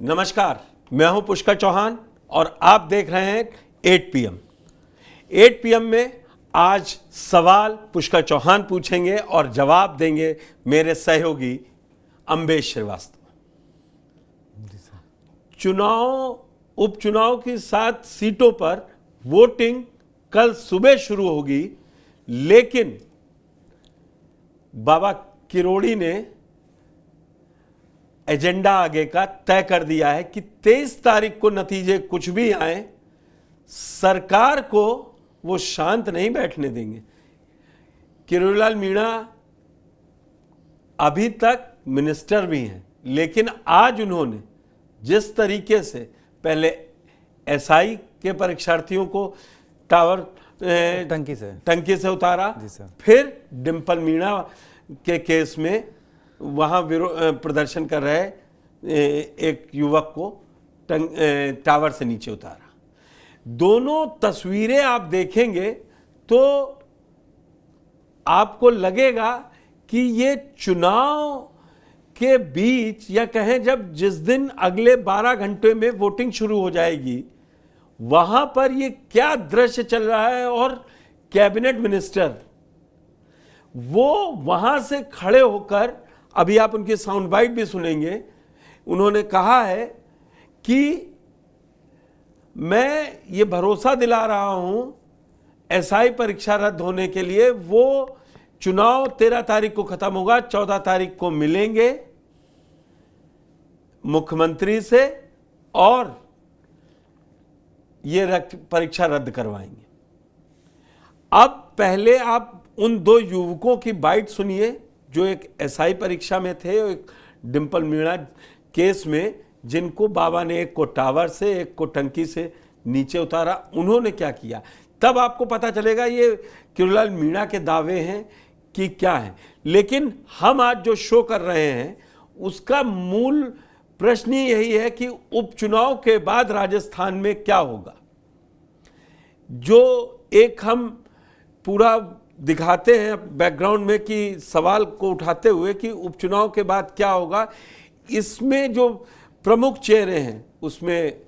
नमस्कार, मैं हूं पुष्कर चौहान और आप देख रहे हैं 8 PM। 8 PM में आज सवाल पुष्कर चौहान पूछेंगे और जवाब देंगे मेरे सहयोगी अम्बेश श्रीवास्तव। उपचुनाव की 7 सीटों पर वोटिंग कल सुबह शुरू होगी, लेकिन बाबा किरोड़ी ने एजेंडा आगे का तय कर दिया है कि 23 तारीख को नतीजे कुछ भी आए, सरकार को वो शांत नहीं बैठने देंगे। किरोड़ीलाल मीणा अभी तक मिनिस्टर भी हैं, लेकिन आज उन्होंने जिस तरीके से पहले एसआई के परीक्षार्थियों को टंकी से उतारा, फिर डिंपल मीणा के केस में वहाँ प्रदर्शन कर रहे एक युवक को टावर से नीचे उतारा। दोनों तस्वीरें आप देखेंगे तो आपको लगेगा कि ये चुनाव के बीच, या कहें जब जिस दिन अगले 12 घंटे में वोटिंग शुरू हो जाएगी, वहां पर ये क्या दृश्य चल रहा है। और कैबिनेट मिनिस्टर वो वहां से खड़े होकर, अभी आप उनकी साउंड बाइट भी सुनेंगे, उन्होंने कहा है कि मैं ये भरोसा दिला रहा हूं एसआई परीक्षा रद्द होने के लिए। वो चुनाव 13 तारीख को खत्म होगा, 14 तारीख को मिलेंगे मुख्यमंत्री से और ये परीक्षा रद्द करवाएंगे। अब पहले आप उन 2 युवकों की बाइट सुनिए जो एक एसआई परीक्षा में थे और एक डिंपल मीणा केस में, जिनको बाबा ने एक को टावर से, एक को टंकी से नीचे उतारा। उन्होंने क्या किया, तब आपको पता चलेगा ये किरोड़ीलाल मीणा के दावे हैं कि क्या है। लेकिन हम आज जो शो कर रहे हैं उसका मूल प्रश्न यही है कि उपचुनाव के बाद राजस्थान में क्या होगा। जो एक हम पूरा दिखाते हैं बैकग्राउंड में कि सवाल को उठाते हुए कि उपचुनाव के बाद क्या होगा, इसमें जो प्रमुख चेहरे हैं उसमें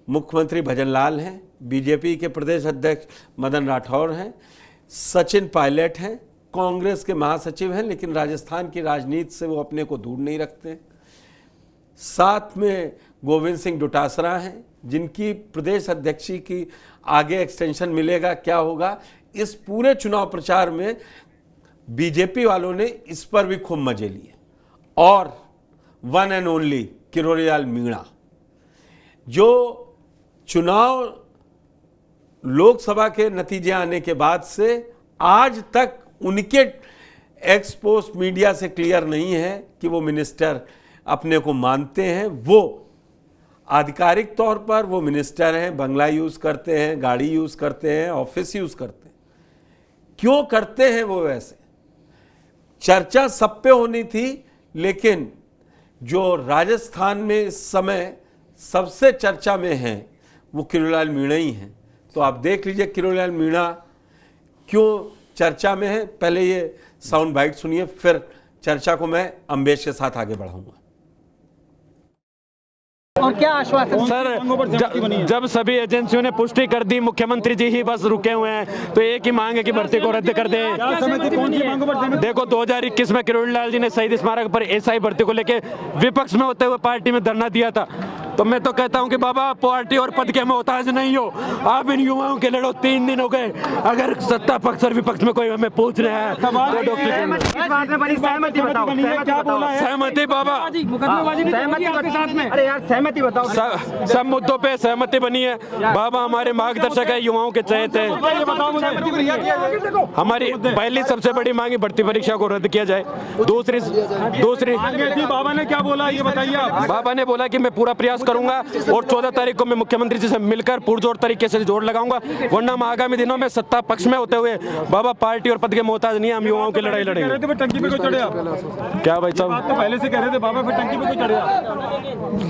मुख्यमंत्री भजनलाल हैं, बीजेपी के प्रदेश अध्यक्ष मदन राठौर हैं, सचिन पायलट हैं, कांग्रेस के महासचिव हैं, लेकिन राजस्थान की राजनीति से वो अपने को दूर नहीं रखते। साथ में गोविंद सिंह डोटासरा हैं, जिनकी प्रदेश अध्यक्षी की आगे एक्सटेंशन मिलेगा, क्या होगा। इस पूरे चुनाव प्रचार में बीजेपी वालों ने इस पर भी खूब मजे लिए। और one and only Kirodilal Meena, जो चुनाव लोकसभा के नतीजे आने के बाद से आज तक उनके एक्सपोस्ट मीडिया से क्लियर नहीं है कि वो मिनिस्टर अपने को मानते हैं। वो आधिकारिक तौर पर वो मिनिस्टर हैं, बंगला यूज़ करते हैं, गाड़ी यूज़ करते हैं, ऑफिस यूज़ करते हैं। क्यों करते हैं वो वैसे? चर्चा सब पे होनी थी, लेकिन जो राजस्थान में इस समय सबसे चर्चा में हैं वो किरोड़ीलाल मीणा ही हैं। तो आप देख लीजिए किरोड़ीलाल मीणा क्यों चर्चा में है। पहले ये साउंड बाइट सुनिए, फिर चर्चा को मैं अम्बेश के साथ आगे बढ़ाऊंगा। और क्या आश्वासन सर, जब सभी एजेंसियों ने पुष्टि कर दी, मुख्यमंत्री जी ही बस रुके हुए हैं, तो एक ही मांग है कि भर्ती को रद्द कर दें। देखो 2021 में किरोड़ीलाल जी ने शहीद स्मारक पर एसआई भर्ती को लेके विपक्ष में होते हुए पार्टी में धरना दिया था। तो मैं तो कहता हूं कि बाबा पार्टी और पद के मोहताज नहीं हो आप। इन युवाओं के लड़ो 3 दिन हो गए, अगर सत्ता पक्ष और विपक्ष में कोई हमें पूछ रहे हैं तो सहमति बाबा, सहमति बताओ। सब मुद्दों पे सहमति बनी है। बाबा हमारे मार्गदर्शक है, युवाओं के चहेते हैं। हमारी पहली सबसे बड़ी मांग भर्ती परीक्षा को रद्द किया जाए। दूसरी बाबा ने क्या बोला ये बताइए आप। बाबा ने बोला कि मैं पूरा प्रयास करूंगा और 14 तारीख को मैं मुख्यमंत्री जी से मिलकर पुरजोर तरीके से जोड़ लगाऊंगा, वरना हम आगामी दिनों में सत्ता पक्ष में होते हुए बाबा पार्टी और पद के मोहताज नहीं, हम युवाओं की लड़ाई लड़ेंगे। टंकी पे क्यों चढ़े आप? क्या भाई साहब, तो पहले से कह रहे थे बाबा, फिर टंकी पे क्यों चढ़े आप?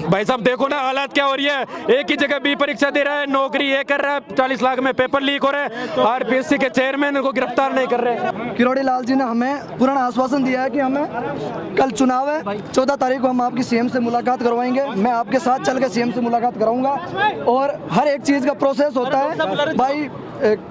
भाई साहब देखो ना हालात क्या हो रही है। एक ही जगह बी परीक्षा दे रहा है, नौकरी ये कर रहा है, 40 लाख में पेपर लीक हो रहे हैं, आरपीएससी के चेयरमैन को गिरफ्तार नहीं कर रहे। किरोड़ीलाल जी ने हमें पूर्ण आश्वासन दिया है कि हमें कल चुनाव है, 14 तारीख को हम आपकी सीएम से मुलाकात करवाएंगे। मैं आपके साथ चल के सीएम से मुलाकात कराऊंगा और हर एक चीज़ का प्रोसेस होता है भाई,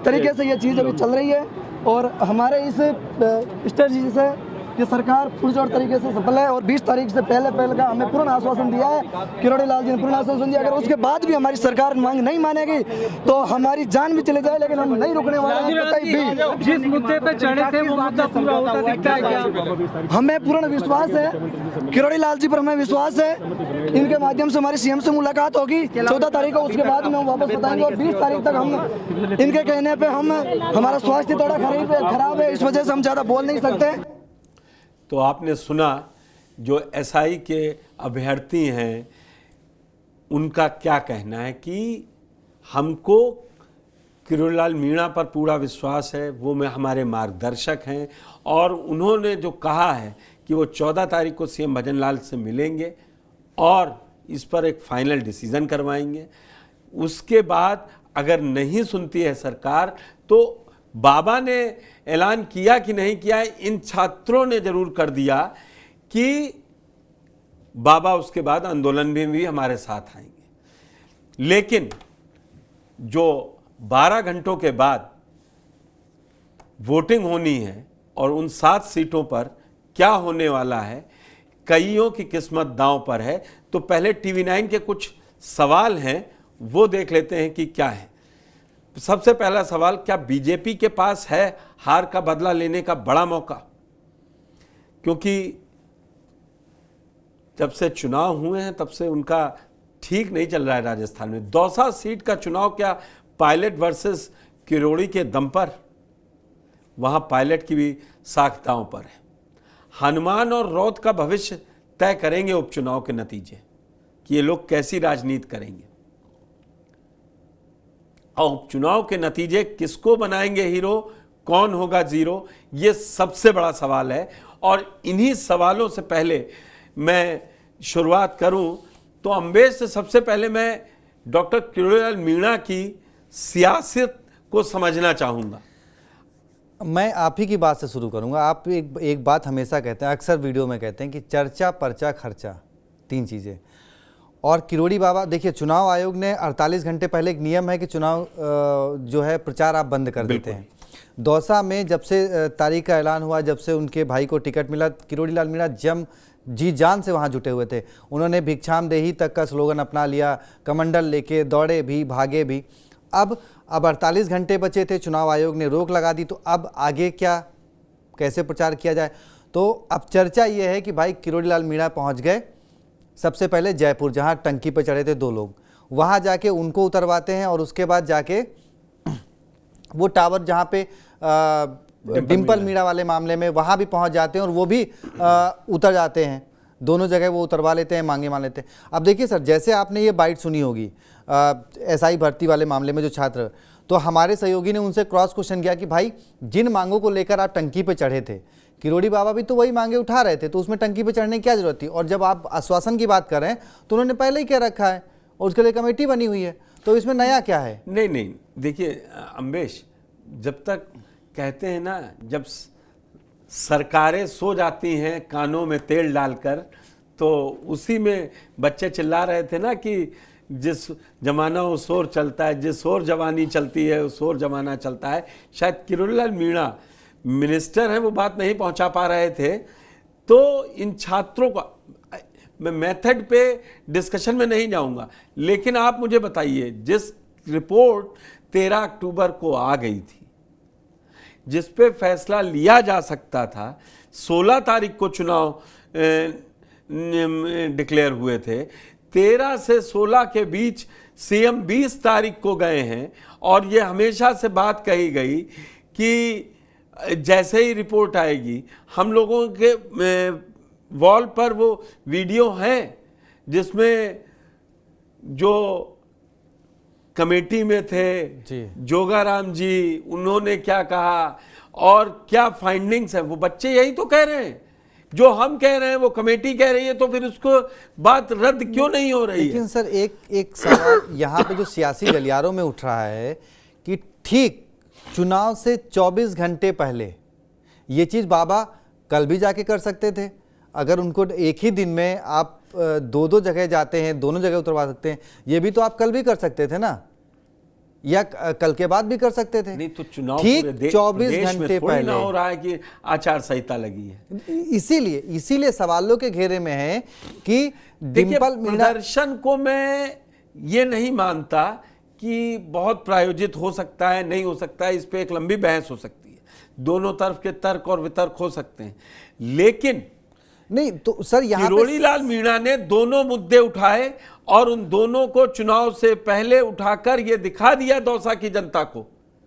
तरीके से ये चीज़ अभी चल रही है और हमारे इस स्ट्रेटजी से ये सरकार पुरजोर तरीके से सफल है और 20 तारीख से पहले का हमें पूर्ण आश्वासन दिया है, किरोड़ी लाल जी ने पूर्ण आश्वासन दिया। अगर उसके बाद भी हमारी सरकार मांग नहीं मानेगी तो हमारी जान भी चले जाए, लेकिन हम नहीं रुकने वाले हैं कतई भी। जिस मुद्दे पे चढ़े थे वो मुद्दा पूरा होता दिखता है क्या? हमें पूर्ण विश्वास है, किरोड़ी लाल जी पर हमें विश्वास है। इनके माध्यम से हमारी सीएम से मुलाकात होगी 14 तारीख को, उसके बाद में हम वापस बताएंगे और 20 तारीख तक हम इनके कहने पे हमारा स्वास्थ्य थोड़ा खराब है, इस वजह से हम ज़्यादा बोल नहीं सकते। तो आपने सुना जो एसआई के अभ्यर्थी हैं उनका क्या कहना है कि हमको किरोड़ी लाल मीणा पर पूरा विश्वास है, वो में हमारे मार्गदर्शक हैं और उन्होंने जो कहा है कि वो 14 तारीख को सीएम भजन लाल से मिलेंगे और इस पर एक फाइनल डिसीजन करवाएंगे। उसके बाद अगर नहीं सुनती है सरकार तो बाबा ने ऐलान किया कि नहीं किया है, इन छात्रों ने जरूर कर दिया कि बाबा उसके बाद आंदोलन में भी हमारे साथ आएंगे। लेकिन जो 12 घंटों के बाद वोटिंग होनी है और उन 7 सीटों पर क्या होने वाला है, कईयों की किस्मत दांव पर है। तो पहले TV9 के कुछ सवाल हैं वो देख लेते हैं कि क्या है। सबसे पहला सवाल, क्या बीजेपी के पास है हार का बदला लेने का बड़ा मौका? क्योंकि जब से चुनाव हुए हैं तब से उनका ठीक नहीं चल रहा है राजस्थान में। दौसा सीट का चुनाव क्या पायलट वर्सेस किरोड़ी के दम पर? वहां पायलट की भी साख दांव पर है। हनुमान और रौत का भविष्य तय करेंगे उपचुनाव के नतीजे कि ये लोग कैसी राजनीति करेंगे और उपचुनाव के नतीजे किसको बनाएंगे हीरो, कौन होगा जीरो, ये सबसे बड़ा सवाल है। और इन्हीं सवालों से पहले मैं शुरुआत करूं तो अम्बेश से सबसे पहले मैं डॉक्टर किरोड़ी लाल मीणा की सियासत को समझना चाहूँगा। मैं आप ही की बात से शुरू करूंगा। आप एक बात हमेशा कहते हैं, अक्सर वीडियो में कहते हैं कि चर्चा, पर्चा, खर्चा, 3 चीज़ें। और किरोड़ी बाबा, देखिए चुनाव आयोग ने 48 घंटे पहले एक नियम है कि चुनाव जो है प्रचार आप बंद कर देते हैं। दौसा में जब से तारीख का ऐलान हुआ, जब से उनके भाई को टिकट मिला, किरोड़ी लाल मीणा जी जान से वहाँ जुटे हुए थे। उन्होंने भिक्षाम देही तक का स्लोगन अपना लिया, कमंडल लेके दौड़े भी, भागे भी। अब 48 घंटे बचे थे, चुनाव आयोग ने रोक लगा दी, तो अब आगे क्या, कैसे प्रचार किया जाए? तो अब चर्चा ये है कि भाई किरोड़ी लाल मीणा पहुँच गए सबसे पहले जयपुर, जहाँ टंकी पर चढ़े थे 2 लोग, वहाँ जाके उनको उतरवाते हैं और उसके बाद जाके वो टावर जहाँ पे डिम्पल मीणा वाले मामले में वहाँ भी पहुँच जाते हैं और वो भी उतर जाते हैं। दोनों जगह वो उतरवा लेते हैं, मांगे मान लेते हैं। अब देखिए सर, जैसे आपने ये बाइट सुनी होगी एसआई भर्ती वाले मामले में जो छात्र, तो हमारे सहयोगी ने उनसे क्रॉस क्वेश्चन किया कि भाई जिन मांगों को लेकर आप टंकी पे चढ़े थे, किरोड़ी बाबा भी तो वही मांगे उठा रहे थे, तो उसमें टंकी पे चढ़ने की क्या जरूरत थी? और जब आप आश्वासन की बात कर रहे हैं तो उन्होंने पहले ही कह रखा है और उसके लिए कमेटी बनी हुई है, तो इसमें नया क्या है? नहीं, देखिए अम्बेश, जब तक कहते हैं ना, जब सरकारें सो जाती हैं कानों में तेल डालकर, तो उसी में बच्चे चिल्ला रहे थे ना कि जिस जमाना वो शोर चलता है, जिस ओर जवानी चलती है उस ओर जमाना चलता है। शायद किरोड़ी लाल मीणा मिनिस्टर हैं, वो बात नहीं पहुंचा पा रहे थे। तो इन छात्रों का मैं मेथड पे डिस्कशन में नहीं जाऊंगा, लेकिन आप मुझे बताइए, जिस रिपोर्ट 13 अक्टूबर को आ गई थी, जिस पे फैसला लिया जा सकता था, 16 तारीख को चुनाव डिक्लेयर हुए थे, 13 से 16 के बीच सीएम 20 तारीख को गए हैं और ये हमेशा से बात कही गई कि जैसे ही रिपोर्ट आएगी, हम लोगों के वॉल पर वो वीडियो हैं जिसमें जो कमेटी में थे जोगाराम जी, उन्होंने क्या कहा और क्या फाइंडिंग्स हैं, वो बच्चे यही तो कह रहे हैं जो हम कह रहे हैं, वो कमेटी कह रही है, तो फिर उसको बात रद्द क्यों नहीं हो रही है? लेकिन सर एक सवाल यहाँ पे जो सियासी गलियारों में उठ रहा है कि ठीक चुनाव से 24 घंटे पहले ये चीज़ बाबा कल भी जाके कर सकते थे। अगर उनको एक ही दिन में आप दो दो जगह जाते हैं, दोनों जगह उतरवा सकते हैं, ये भी तो आप कल भी कर सकते थे ना, या कल के बाद भी कर सकते थे। नहीं तो चुनाव ठीक पूरे 24 देश में घंटे थोड़ी ना पहले हो रहा है कि आचार संहिता लगी है। इसीलिए सवालों के घेरे में है कि देखिए, डिंपल मीणा प्रदर्शन को मैं ये नहीं मानता कि बहुत प्रायोजित हो सकता है, नहीं हो सकता है, इस पे एक लंबी बहस हो सकती है, दोनों तरफ के तर्क और वितर्क हो सकते हैं, लेकिन नहीं तो सर यहाँ किरोड़ी लाल मीणा ने दोनों मुद्दे उठाए और उन दोनों को चुनाव से पहले उठाकर ये दिखा दिया दौसा की जनता को।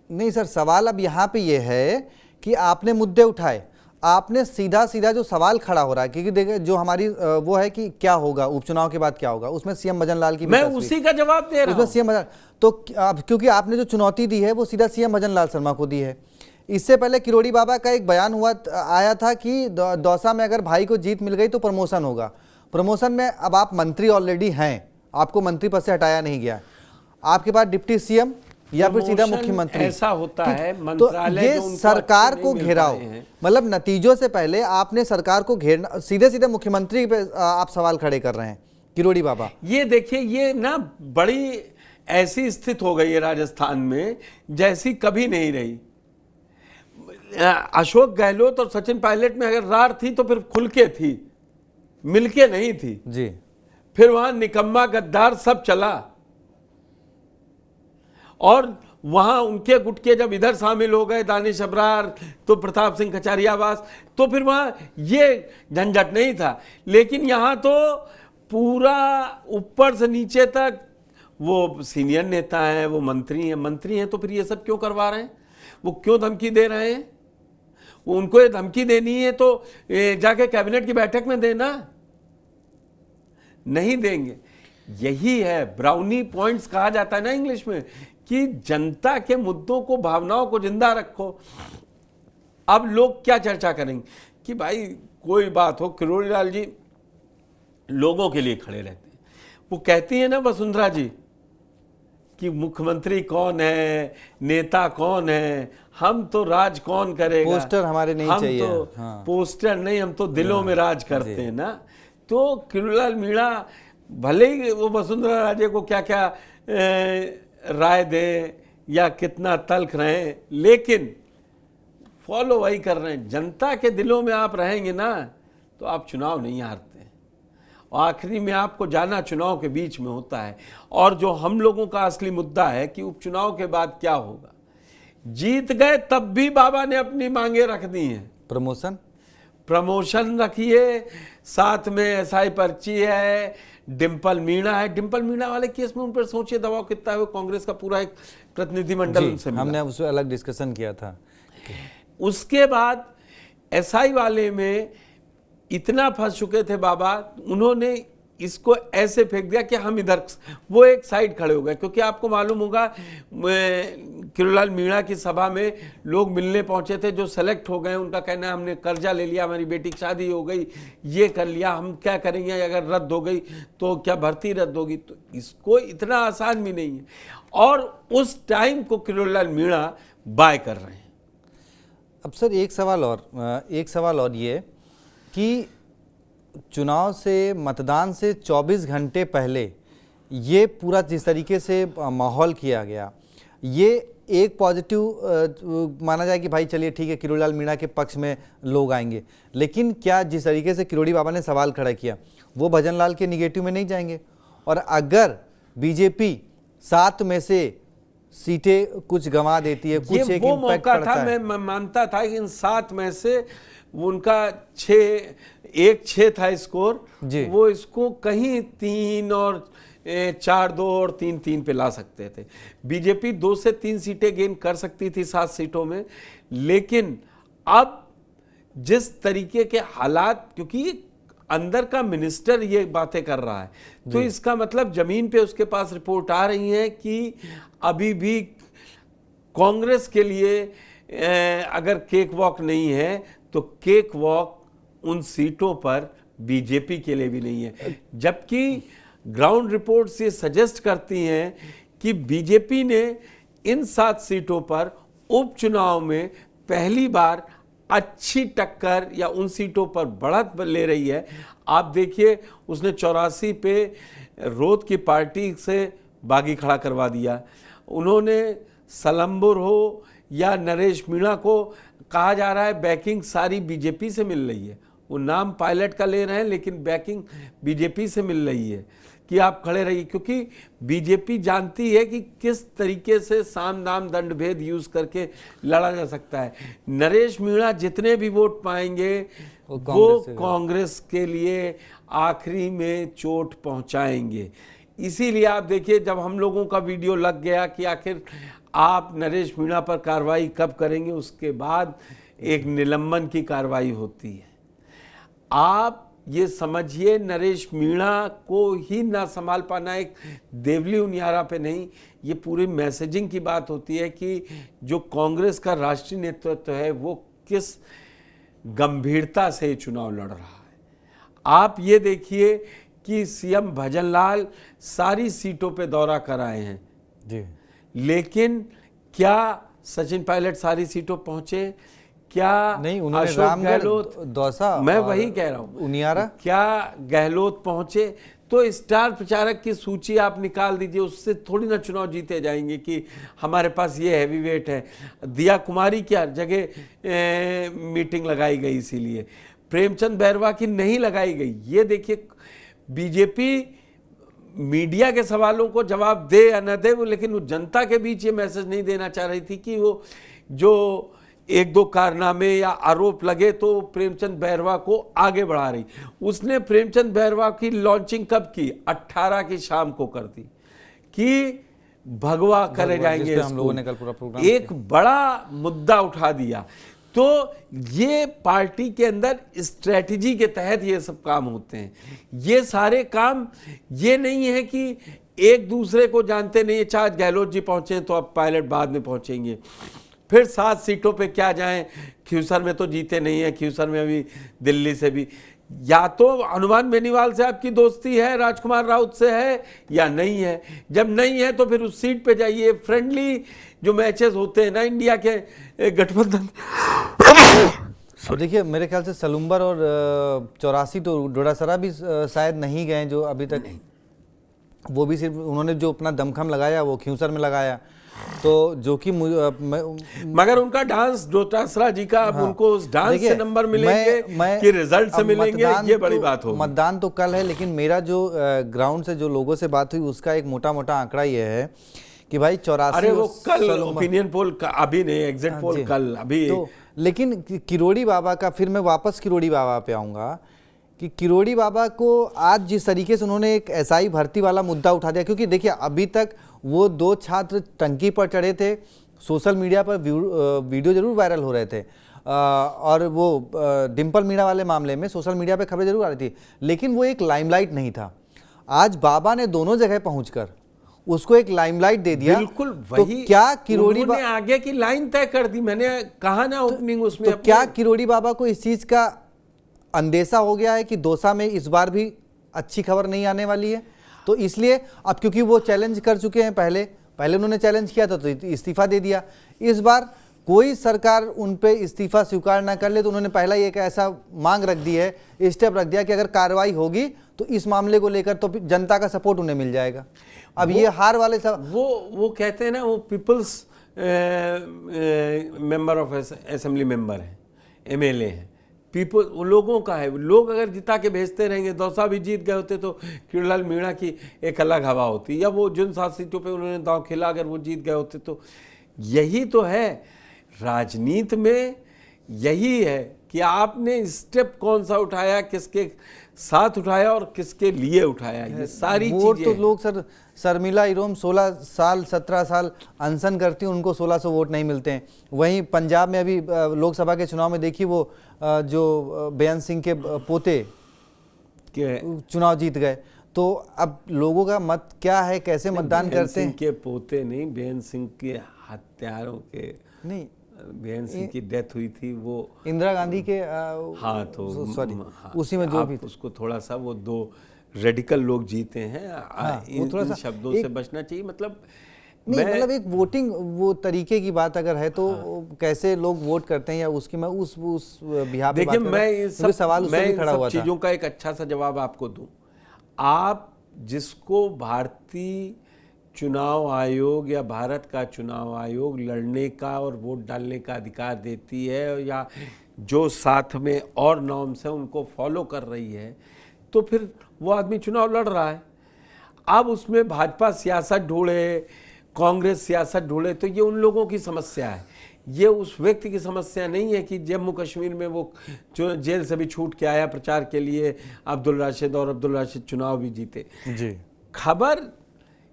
नहीं सर, सवाल अब यहाँ पे ये है कि आपने मुद्दे उठाए, आपने सीधा सीधा जो सवाल खड़ा हो रहा है, क्योंकि देखिए जो हमारी वो है कि क्या होगा उपचुनाव के बाद क्या होगा, उसमें सीएम भजन लाल की भी मैं तस्वीर। उसी का जवाब दे रहा उसमें हूं। सीएम भजन, तो अब क्योंकि आपने जो चुनौती दी है वो सीधा सीएम भजन लाल शर्मा को दी है। इससे पहले किरोड़ी बाबा का एक बयान आया था कि दौसा में अगर भाई को जीत मिल गई तो प्रमोशन होगा। प्रमोशन में अब आप मंत्री ऑलरेडी हैं, आपको मंत्री पद से हटाया नहीं गया, आपके पास डिप्टी सीएम या फिर सीधा मुख्यमंत्री। ऐसा होता है तो मंत्रालय ये जो उनको सरकार अच्छे को नहीं मिल घेराव, पाए हैं। मतलब नतीजों से पहले आपने सरकार को घेरना, सीधे सीधे मुख्यमंत्री पे आप सवाल खड़े कर रहे हैं किरोड़ी बाबा। ये देखिए, ये ना बड़ी ऐसी स्थिति हो गई है राजस्थान में जैसी कभी नहीं रही। अशोक गहलोत और सचिन पायलट में अगर रार थी तो फिर खुल के थी, मिलके नहीं थी जी। फिर वहां निकम्मा गद्दार सब चला, और वहां उनके गुटके जब इधर शामिल हो गए, दानिश अबरार तो प्रताप सिंह कचारियावास, तो फिर वहां ये झंझट नहीं था। लेकिन यहां तो पूरा ऊपर से नीचे तक वो सीनियर नेता हैं, वो मंत्री हैं, तो फिर ये सब क्यों करवा रहे हैं? वो क्यों धमकी दे रहे हैं? वो उनको ये धमकी देनी है तो जाके कैबिनेट की बैठक में देना, नहीं देंगे। यही है ब्राउनी पॉइंट्स कहा जाता है ना इंग्लिश में, कि जनता के मुद्दों को, भावनाओं को जिंदा रखो। अब लोग क्या चर्चा करेंगे कि भाई कोई बात हो, किरोड़ी लाल जी लोगों के लिए खड़े रहते हैं। वो कहती है ना वसुंधरा जी कि मुख्यमंत्री कौन है, नेता कौन है, हम तो राज कौन करेगा, पोस्टर हमारे नहीं हम चाहिए। तो हाँ। पोस्टर नहीं, हम तो दिलों में राज करते हैं ना। तो किरोड़ी लाल मीणा भले ही वो वसुंधरा राजे को क्या क्या राय दें या कितना तल्ख रहे, लेकिन फॉलो वही कर रहे हैं। जनता के दिलों में आप रहेंगे ना तो आप चुनाव नहीं हारते, और आखिरी में आपको जाना चुनाव के बीच में होता है। और जो हम लोगों का असली मुद्दा है कि उपचुनाव के बाद क्या होगा। जीत गए तब भी बाबा ने अपनी मांगे रख दी हैं। प्रमोशन रखिए, साथ में एसआई पर्ची है, डिंपल मीणा है। डिंपल मीणा वाले केस में उन पर सोचिए दबाव कितना है। वो कांग्रेस का पूरा एक प्रतिनिधिमंडल उनसे मिला। हमने उसमें अलग डिस्कशन किया था। उसके बाद एसआई वाले में इतना फंस चुके थे बाबा, उन्होंने इसको ऐसे फेंक दिया कि हम इधर, वो एक साइड खड़े हो गए। क्योंकि आपको मालूम होगा किरोड़ी लाल मीणा की सभा में लोग मिलने पहुंचे थे जो सेलेक्ट हो गए। उनका कहना है हमने कर्जा ले लिया, हमारी बेटी की शादी हो गई, ये कर लिया, हम क्या करेंगे, अगर रद्द हो गई तो क्या भर्ती रद्द होगी। तो इसको इतना आसान भी नहीं है, और उस टाइम को किरोड़ी लाल मीणा बाय कर रहे हैं। अब सर एक सवाल और ये कि चुनाव से, मतदान से 24 घंटे पहले ये पूरा जिस तरीके से माहौल किया गया, ये एक पॉजिटिव माना जाए कि भाई चलिए ठीक है, किरोड़ी लाल मीणा के पक्ष में लोग आएंगे। लेकिन क्या जिस तरीके से किरोड़ी बाबा ने सवाल खड़ा किया वो भजन लाल के निगेटिव में नहीं जाएंगे? और अगर बीजेपी 7 में से सीटें कुछ गंवा देती है, कुछ एक वो इम्पैक्ट मौका पड़ता था, है। मैं मानता था कि इन 7 में से उनका 6 था स्कोर जी। वो इसको कहीं 3 और 4-2 और 3-3 पे ला सकते थे। बीजेपी 2 से 3 सीटें गेन कर सकती थी 7 सीटों में। लेकिन अब जिस तरीके के हालात, क्योंकि अंदर का मिनिस्टर ये बातें कर रहा है, तो इसका मतलब जमीन पे उसके पास रिपोर्ट आ रही है कि अभी भी कांग्रेस के लिए अगर केक वॉक नहीं है तो केक वॉक उन सीटों पर बीजेपी के लिए भी नहीं है। जबकि ग्राउंड रिपोर्ट्स ये सजेस्ट करती हैं कि बीजेपी ने इन 7 सीटों पर उपचुनाव में पहली बार अच्छी टक्कर या उन सीटों पर बढ़त ले रही है। आप देखिए उसने 84 पे रोद की पार्टी से बागी खड़ा करवा दिया। उन्होंने सलम्बुर हो या नरेश मीणा को कहा जा रहा है बैकिंग सारी बीजेपी से मिल रही है। वो नाम पायलट का ले रहे हैं लेकिन बैकिंग बीजेपी से मिल रही है कि आप खड़े रहिए, क्योंकि बीजेपी जानती है कि किस तरीके से साम दाम दंड भेद यूज करके लड़ा जा सकता है। नरेश मीणा जितने भी वोट पाएंगे वो कांग्रेस के लिए आखिरी में चोट पहुंचाएंगे। इसीलिए आप देखिए जब हम लोगों का वीडियो लग गया कि आखिर आप नरेश मीणा पर कार्रवाई कब करेंगे, उसके बाद एक निलंबन की कार्रवाई होती है। आप ये समझिए नरेश मीणा को ही ना संभाल पाना एक देवली उनियारा पे नहीं, ये पूरी मैसेजिंग की बात होती है कि जो कांग्रेस का राष्ट्रीय नेतृत्व है वो किस गंभीरता से चुनाव लड़ रहा है। आप ये देखिए कि सीएम भजनलाल सारी सीटों पे दौरा कर आए हैं जी, लेकिन क्या सचिन पायलट सारी सीटों पहुंचे? क्या नहीं, उन्होंने अशोक रामगढ़, गहलोत, दौसा, मैं वही कह रहा हूं, उनियारा, क्या गहलोत पहुंचे? तो स्टार प्रचारक की सूची आप निकाल दीजिए, उससे थोड़ी ना चुनाव जीते जाएंगे कि हमारे पास ये हैवी वेट है। दिया कुमारी क्या जगह मीटिंग लगाई गई, इसीलिए प्रेमचंद बैरवा की नहीं लगाई गई। ये देखिए बीजेपी मीडिया के सवालों को जवाब दे या न दे, वो लेकिन वो जनता के बीच ये मैसेज नहीं देना चाह रही थी कि वो जो एक दो कारनामे या आरोप लगे तो प्रेमचंद बैरवा को आगे बढ़ा रही। उसने प्रेमचंद बैरवा की लॉन्चिंग कब की? 18 की शाम को कर दी कि भगवा करे जाएंगे। हम लोगों ने कल पूरा प्रोग्राम एक बड़ा मुद्दा उठा दिया। तो ये पार्टी के अंदर स्ट्रेटजी के तहत ये सब काम होते हैं। ये सारे काम ये नहीं है कि एक दूसरे को जानते नहीं है। चाहे गहलोत जी पहुंचे तो अब पायलट बाद में पहुंचेंगे, फिर 7 सीटों पे क्या जाएं, खींवसर में तो जीते नहीं है, खींवसर में अभी दिल्ली से भी या तो हनुमान बेनीवाल से आपकी दोस्ती है, राजकुमार राउत से है या नहीं है। जब नहीं है तो फिर उस सीट पे जाइए। फ्रेंडली जो मैचेस होते हैं ना इंडिया के गठबंधन, अब देखिए मेरे ख्याल से सलुम्बर और 84 तो डोडासरा भी शायद नहीं गए जो अभी तक, वो भी सिर्फ उन्होंने जो अपना दमखम लगाया वो खींवसर में लगाया। तो जो कि मगर उनका डांस डोटासरा जी का, अब उनको उस डांस से नंबर मिलेंगे कि रिजल्ट से मिलेंगे, ये बड़ी बात होगी। मतदान तो कल है, लेकिन मेरा जो ग्राउंड से जो लोगों से बात हुई उसका एक मोटा मोटा आंकड़ा ये है कि भाई 84, अरे वो कल ओपिनियन पोल का, अभी नहीं एग्जिट पोल कल अभी तो, लेकिन किरोड़ी बाबा का, फिर मैं वापस किरोड़ी बाबा पे आऊंगा कि किरोड़ी बाबा को आज जिस तरीके से उन्होंने एक एसआई भर्ती वाला मुद्दा उठा दिया, क्योंकि देखिए अभी तक वो 2 छात्र टंकी पर चढ़े थे, सोशल मीडिया पर वीडियो जरूर वायरल हो रहे थे और वो डिम्पल मीणा वाले मामले में सोशल मीडिया पे खबरें जरूर आ रही थी, लेकिन वो एक लाइमलाइट नहीं था। आज बाबा ने दोनों जगह पहुंचकर उसको एक लाइमलाइट दे दिया। बिल्कुल वही, तो क्या किरोड़ी उन्होंने आगे की लाइन तय कर दी। मैंने कहा ना ओपनिंग उसमें, तो क्या किरोड़ी बाबा को इस चीज का अंदेशा हो गया है कि दौसा में इस बार भी अच्छी खबर नहीं आने वाली है? तो इसलिए अब क्योंकि वो चैलेंज कर चुके हैं, पहले उन्होंने चैलेंज किया था तो इस्तीफा दे दिया। इस बार कोई सरकार उन पे इस्तीफा स्वीकार ना कर ले तो उन्होंने पहला ही एक ऐसा मांग रख दी है, स्टेप रख दिया कि अगर कार्रवाई होगी तो इस मामले को लेकर तो जनता का सपोर्ट उन्हें मिल जाएगा। अब ये हार वाले सब वो कहते हैं ना, वो peoples member of assembly member है, एमएलए है, पीपल उन लोगों का है। लोग अगर जिता के भेजते रहेंगे, दौसा भी जीत गए होते तो किरोड़ीलाल मीणा की एक अलग हवा होती, या वो जिन 7 सीटों पे उन्होंने दांव खेला अगर वो जीत गए होते तो। यही तो है राजनीति में, यही है कि आपने स्टेप कौन सा उठाया, किसके साथ उठाया और किसके लिए उठाया, ये सारी वोट चीजें। तो लोग शर्मिला इरोम 16 साल 17 साल अनशन करती हैं, उनको 1600 वोट नहीं मिलते हैं। वहीं पंजाब में अभी लोकसभा के चुनाव में देखिए वो जो बेअंत सिंह के पोते चुनाव जीत गए। तो अब लोगों का मत क्या है, कैसे मतदान करते हैं? के पोते नहीं, बेअंत सिंह के हत्यारों के नहीं, बेअंत सिंह की डेथ हुई थी वो इंदिरा गांधी के हाँ तो सॉरी हाँ, उसी में जो भी उसको थोड़ा सा वो 2 रेडिकल लोग जीते हैं। वो थोड़ा इन सा शब्दों से बचना चाहिए। मतलब नहीं मतलब एक वोटिंग वो तरीके की बात अगर है तो कैसे लोग वोट करते हैं या उसकी मैं उस बिहार पे देखिए बात कर मैं रहा हूं। ये क्योंकि सब सवाल उससे मैं भी इन खड़ा सब हुआ था। चीजों का एक अच्छा सा जवाब आपको दूं। आप जिसको भारतीय चुनाव आयोग या भारत का चुनाव आयोग लड़ने का और वोट डालने का अधिकार देती है या जो साथ में और नॉर्म्स हैं उनको फॉलो कर रही है, तो फिर वो आदमी चुनाव लड़ रहा है। अब उसमें भाजपा सियासत ढूंढे, कांग्रेस सियासत ढूंढे, तो ये उन लोगों की समस्या है, ये उस व्यक्ति की समस्या नहीं है कि जम्मू कश्मीर में वो जो जेल से भी छूट के आया प्रचार के लिए अब्दुल राशिद, और अब्दुल राशिद चुनाव भी जीते। जी खबर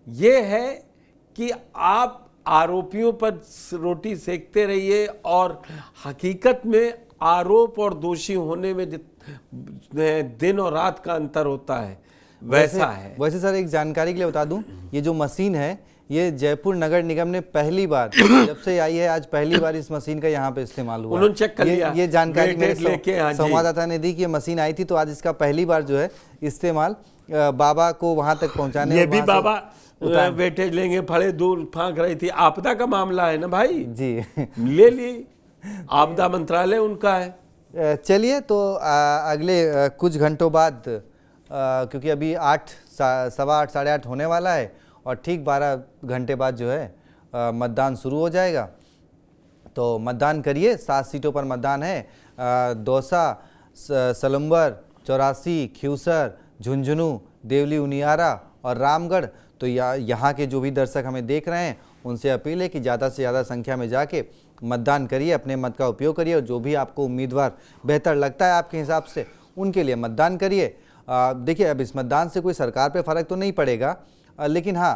ये है कि आप आरोपियों पर रोटी सेकते रहिए और हकीकत में आरोप और दोषी होने में दिन और रात का अंतर होता है, वैसा है। वैसे सर एक जानकारी के लिए बता दूं, ये जो मशीन है ये जयपुर नगर निगम ने पहली बार जब से आई है आज पहली बार इस मशीन का यहाँ पे इस्तेमाल हुआ। उन्होंने चेक कर लिया, ये जानकारी मेरे लेके, हाँ जी। संवाददाता ने दी कि ये मशीन आई थी, तो आज इसका पहली बार जो है इस्तेमाल बाबा को वहां तक पहुंचाने। ये भी बाबा वेटेज लेंगे, फड़े दूर फांक रही थी, आपदा का मामला है ना भाई जी, ले ली, आपदा मंत्रालय उनका है। चलिए तो अगले कुछ घंटों बाद क्योंकि अभी 8 सवा 8 साढ़े 8 होने वाला है और ठीक 12 घंटे बाद जो है मतदान शुरू हो जाएगा। तो मतदान करिए, 7 सीटों पर मतदान है, दौसा, सलम्बर, चौरासी, खिवसर, झुंझुनू, देवली उनियारा और रामगढ़। तो यहाँ के जो भी दर्शक हमें देख रहे हैं उनसे अपील है कि ज़्यादा से ज़्यादा संख्या में जाके मतदान करिए, अपने मत का उपयोग करिए और जो भी आपको उम्मीदवार बेहतर लगता है आपके हिसाब से उनके लिए मतदान करिए। देखिए अब इस मतदान से कोई सरकार पे फ़र्क तो नहीं पड़ेगा, लेकिन हाँ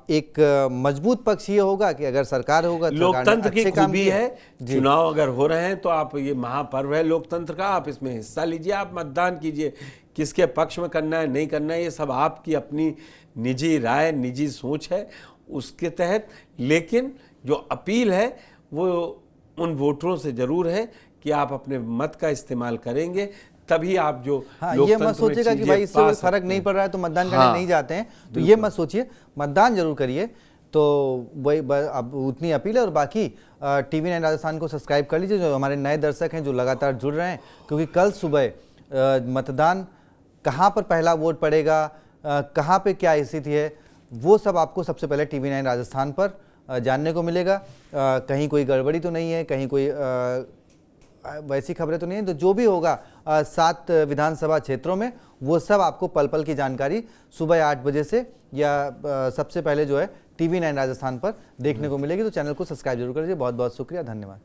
एक मजबूत पक्ष ये होगा कि अगर सरकार होगा, लोकतंत्र की खूबी है, चुनाव अगर हो रहे हैं तो आप, ये महापर्व है लोकतंत्र का, आप इसमें हिस्सा लीजिए, आप मतदान कीजिए। किसके पक्ष में करना है नहीं करना है ये सब आपकी अपनी निजी राय, निजी सोच है, उसके तहत। लेकिन जो अपील है वो उन वोटरों से जरूर है कि आप अपने मत का इस्तेमाल करेंगे, तभी आप जो ये मत सोचिएगा कि भाई इससे कोई फर्क नहीं पड़ रहा है तो मतदान करने नहीं जाते हैं, तो ये मत सोचिए, मतदान जरूर करिए। तो वही अब उतनी अपील है। और बाकी TV9 राजस्थान को सब्सक्राइब कर लीजिए, जो हमारे नए दर्शक हैं जो लगातार जुड़ रहे हैं, क्योंकि कल सुबह मतदान कहाँ पर पहला वोट पड़ेगा, कहाँ पे क्या स्थिति है, वो सब आपको सबसे पहले TV9 राजस्थान पर जानने को मिलेगा। कहीं कोई गड़बड़ी तो नहीं है, कहीं कोई वैसी खबरें तो नहीं है, तो जो भी होगा 7 विधानसभा क्षेत्रों में वो सब आपको पल पल की जानकारी सुबह 8 बजे से या सबसे पहले जो है TV9 राजस्थान पर देखने को मिलेगी। तो चैनल को सब्सक्राइब जरूर कर लीजिए। बहुत बहुत शुक्रिया, धन्यवाद।